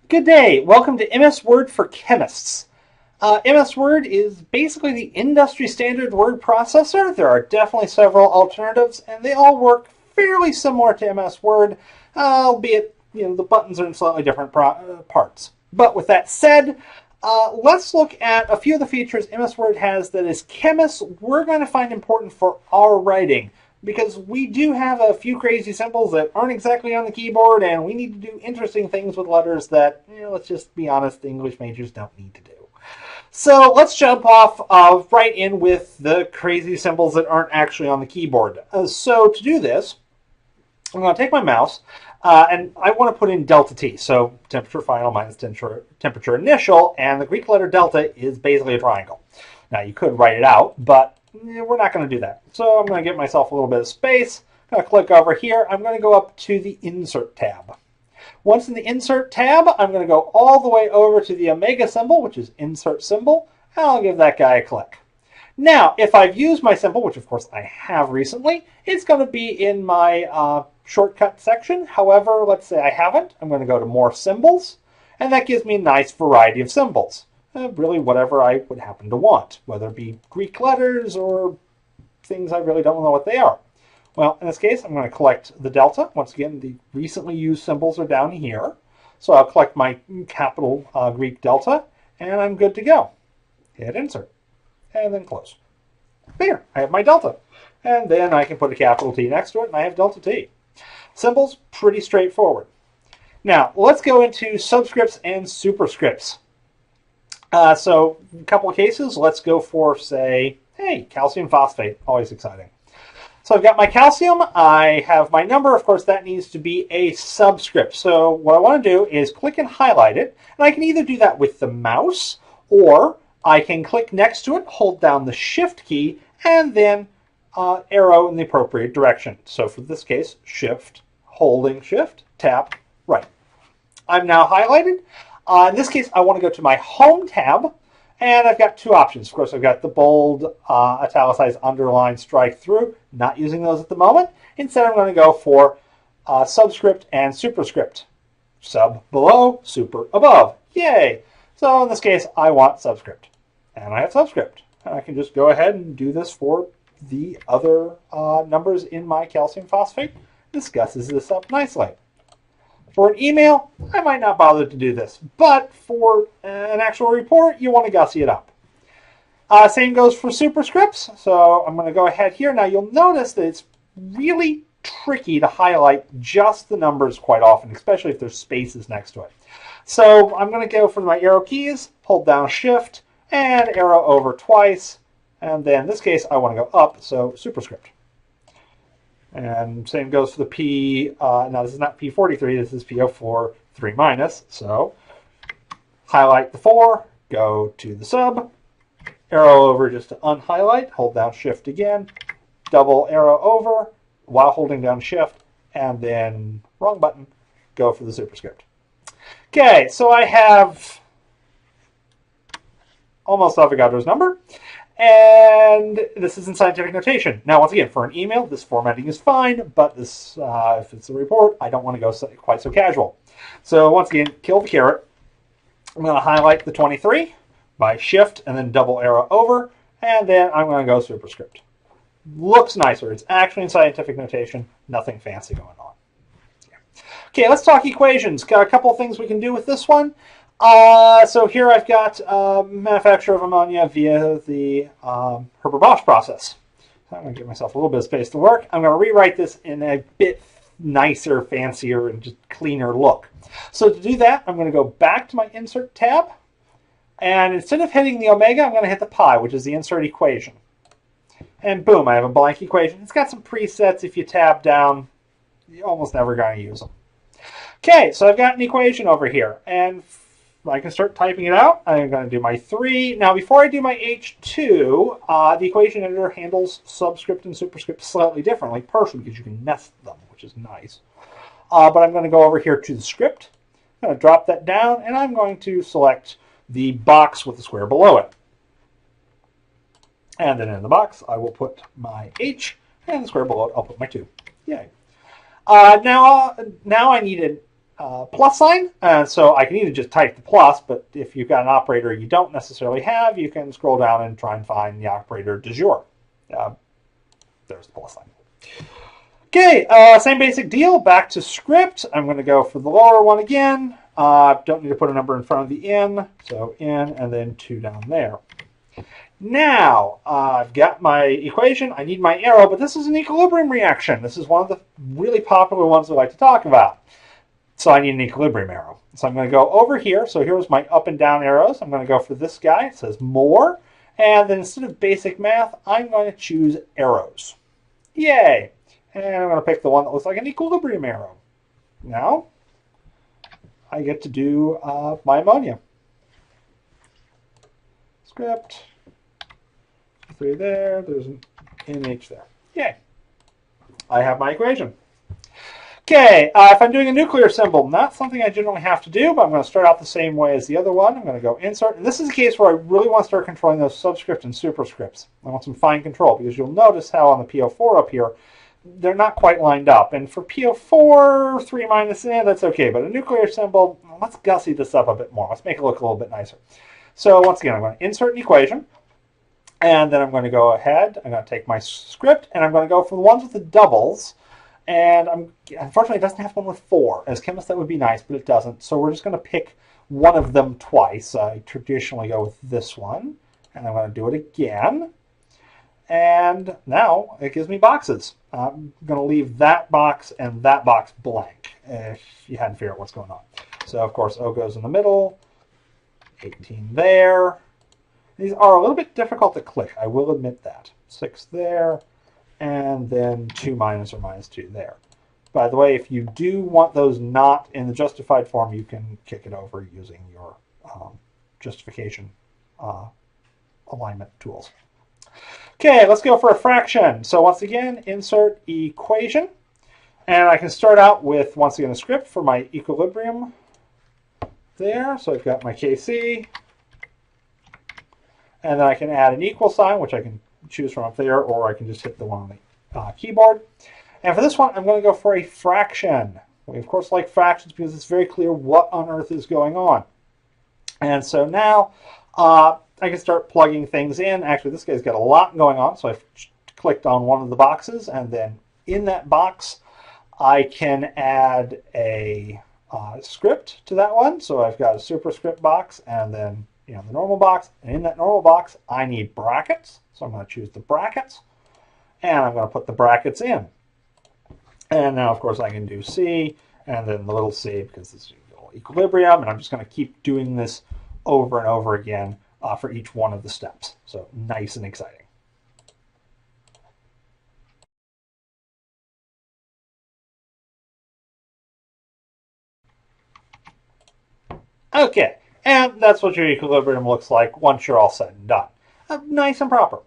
Good day. Welcome to MS Word for Chemists. MS Word is basically the industry standard word processor. There are definitely several alternatives, and they all work fairly similar to MS Word, albeit the buttons are in slightly different parts. But with that said, let's look at a few of the features MS Word has that as chemists we're going to find important for our writing. Because we do have a few crazy symbols that aren't exactly on the keyboard, and we need to do interesting things with letters that, let's just be honest, the English majors don't need to do. So let's jump off right in with the crazy symbols that aren't actually on the keyboard. So to do this, I'm going to take my mouse, and I want to put in delta T. So temperature final minus temperature initial, and the Greek letter delta is basically a triangle. Now you could write it out, but we're not going to do that. So I'm going to give myself a little bit of space. I'm going to click over here. I'm going to go up to the Insert tab. Once in the Insert tab, I'm going to go all the way over to the omega symbol, which is Insert Symbol, and I'll give that guy a click. Now, if I've used my symbol, which of course I have recently, it's going to be in my shortcut section. However, let's say I haven't. I'm going to go to More Symbols, and that gives me a nice variety of symbols. Really whatever I would happen to want, whether it be Greek letters or things I really don't know what they are. Well, in this case, I'm going to collect the delta. Once again, the recently used symbols are down here. So I'll collect my capital Greek delta, and I'm good to go. Hit Insert, and then close. There, I have my delta. And then I can put a capital T next to it, and I have delta T. Symbols, pretty straightforward. Now, let's go into subscripts and superscripts. So a couple of cases, let's go for, say, hey, calcium phosphate, always exciting. So I've got my calcium, I have my number, of course that needs to be a subscript. So what I want to do is click and highlight it, and I can either do that with the mouse, or I can click next to it, hold down the Shift key, and then arrow in the appropriate direction. So for this case, Shift, holding Shift, tap, right. I'm now highlighted. In this case, I want to go to my Home tab, and I've got two options. Of course, I've got the bold, italicized, underline, strike through. Not using those at the moment. Instead, I'm going to go for subscript and superscript. Sub below, super above. Yay! So in this case, I want subscript. And I have subscript. And I can just go ahead and do this for the other numbers in my calcium phosphate. Discusses this up nicely. For an email, I might not bother to do this, but for an actual report, you want to gussy it up. Same goes for superscripts, so I'm going to go ahead here. Now you'll notice that it's really tricky to highlight just the numbers quite often, especially if there's spaces next to it. So I'm going to go for my arrow keys, hold down Shift, and arrow over twice, and then in this case I want to go up, so superscript. And same goes for the P, now this is not P43, this is P04, 3 minus. So highlight the 4, go to the sub, arrow over just to unhighlight, hold down Shift again, double arrow over while holding down Shift, and then wrong button, go for the superscript. Okay, so I have almost Avogadro's number. And this is in scientific notation. Now, once again, for an email, this formatting is fine, but this, if it's a report, I don't want to go quite so casual. So once again, kill the carrot. I'm going to highlight the 23 by Shift and then double arrow over, and then I'm going to go superscript. Looks nicer. It's actually in scientific notation. Nothing fancy going on. Okay, let's talk equations. Got a couple of things we can do with this one. So here I've got manufacture of ammonia via the Haber-Bosch process. So I'm going to give myself a little bit of space to work. I'm going to rewrite this in a bit nicer, fancier, and just cleaner look. So to do that, I'm going to go back to my Insert tab. And instead of hitting the omega, I'm going to hit the pi, which is the insert equation. And boom, I have a blank equation. It's got some presets. If you tab down, you're almost never going to use them. Okay, so I've got an equation over here. And I can start typing it out. I'm going to do my 3. Now, before I do my H2, the equation editor handles subscript and superscript slightly differently, partially because you can nest them, which is nice. But I'm going to go over here to the script. I'm going to drop that down, and I'm going to select the box with the square below it. And then in the box, I will put my H, and the square below it, I'll put my 2. Yay. Now I need plus sign, and so I can either just type the plus, but if you've got an operator you don't necessarily have, you can scroll down and try and find the operator du jour. There's the plus sign. Okay, same basic deal, back to script. I'm going to go for the lower one again. Don't need to put a number in front of the in, so in and then 2 down there. Now, I've got my equation, I need my arrow, but this is an equilibrium reaction. This is one of the really popular ones we like to talk about. So I need an equilibrium arrow. So I'm going to go over here. So here's my up and down arrows. I'm going to go for this guy. It says more. And then instead of basic math, I'm going to choose arrows. Yay! And I'm going to pick the one that looks like an equilibrium arrow. Now, I get to do my ammonia. Script. 3 there. There's an NH there. Yay! I have my equation. Okay, if I'm doing a nuclear symbol, not something I generally have to do, but I'm going to start out the same way as the other one. I'm going to go insert. And this is a case where I really want to start controlling those subscripts and superscripts. I want some fine control, because you'll notice how on the PO4 up here, they're not quite lined up. And for PO4, 3 minus in, that's okay. But a nuclear symbol, let's gussy this up a bit more. Let's make it look a little bit nicer. So once again, I'm going to insert an equation. And then I'm going to go ahead. I'm going to take my script, and I'm going to go for the ones with the doubles. And unfortunately, it doesn't have one with 4. As chemists, that would be nice, but it doesn't. So we're just going to pick one of them twice. I traditionally go with this one. And I'm going to do it again. And now it gives me boxes. I'm going to leave that box and that box blank, if you hadn't figured out what's going on. So, of course, O goes in the middle. 18 there. These are a little bit difficult to click. I will admit that. 6 there. And then 2 minus or minus 2 there. By the way, if you do want those not in the justified form, you can kick it over using your justification alignment tools. Okay, let's go for a fraction. So once again, insert equation. And I can start out with, once again, a script for my equilibrium there. So I've got my KC. And then I can add an equal sign, which I can choose from up there, or I can just hit the one on the keyboard. And for this one, I'm going to go for a fraction. We, of course, like fractions because it's very clear what on earth is going on. And so now I can start plugging things in. Actually, this guy's got a lot going on, so I've clicked on one of the boxes, and then in that box, I can add a script to that one. So I've got a superscript box, and then the normal box. And in that normal box, I need brackets. So I'm going to choose the brackets, and I'm going to put the brackets in. And now, of course, I can do C, and then the little c, because this is equilibrium, and I'm just going to keep doing this over and over again for each one of the steps. So nice and exciting. Okay, and that's what your equilibrium looks like once you're all said and done. Nice and proper.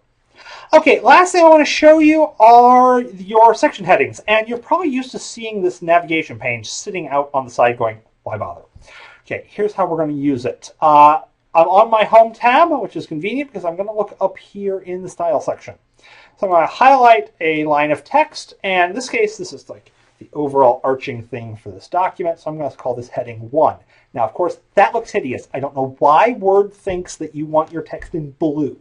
Okay, last thing I want to show you are your section headings. And you're probably used to seeing this navigation pane sitting out on the side going, why bother? Okay, here's how we're going to use it. I'm on my home tab, which is convenient because I'm going to look up here in the style section. So I'm going to highlight a line of text. And in this case, this is like the overall arching thing for this document. So I'm going to call this heading 1. Now, of course, that looks hideous. I don't know why Word thinks that you want your text in blue.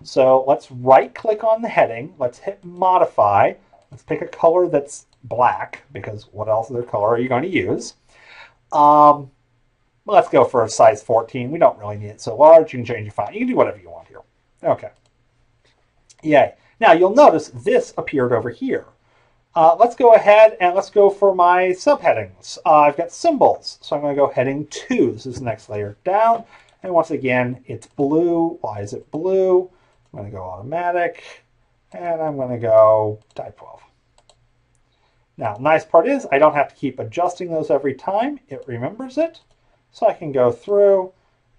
So let's right-click on the heading. Let's hit Modify. Let's pick a color that's black, because what else other color are you going to use? Let's go for a size 14. We don't really need it so large. You can change your font. You can do whatever you want here. Okay. Yay. Now, you'll notice this appeared over here. Let's go ahead and let's go for my subheadings. I've got symbols, so I'm going to go heading 2. This is the next layer down. And once again, it's blue. Why is it blue? I'm going to go automatic, and I'm going to go type 12. Now, the nice part is I don't have to keep adjusting those every time. It remembers it. So I can go through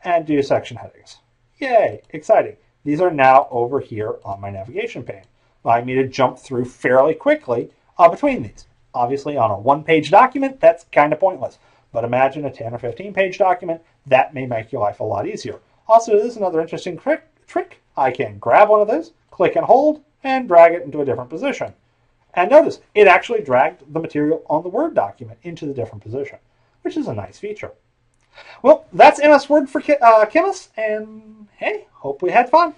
and do section headings. Yay, exciting. These are now over here on my navigation pane, allowing me to jump through fairly quickly between these. Obviously, on a one-page document, that's kind of pointless. But imagine a 10 or 15-page document. That may make your life a lot easier. Also, this is another interesting trick. I can grab one of those, click and hold, and drag it into a different position. And notice, it actually dragged the material on the Word document into the different position. which is a nice feature. Well, that's MS Word for Chemists, and hey, hope we had fun.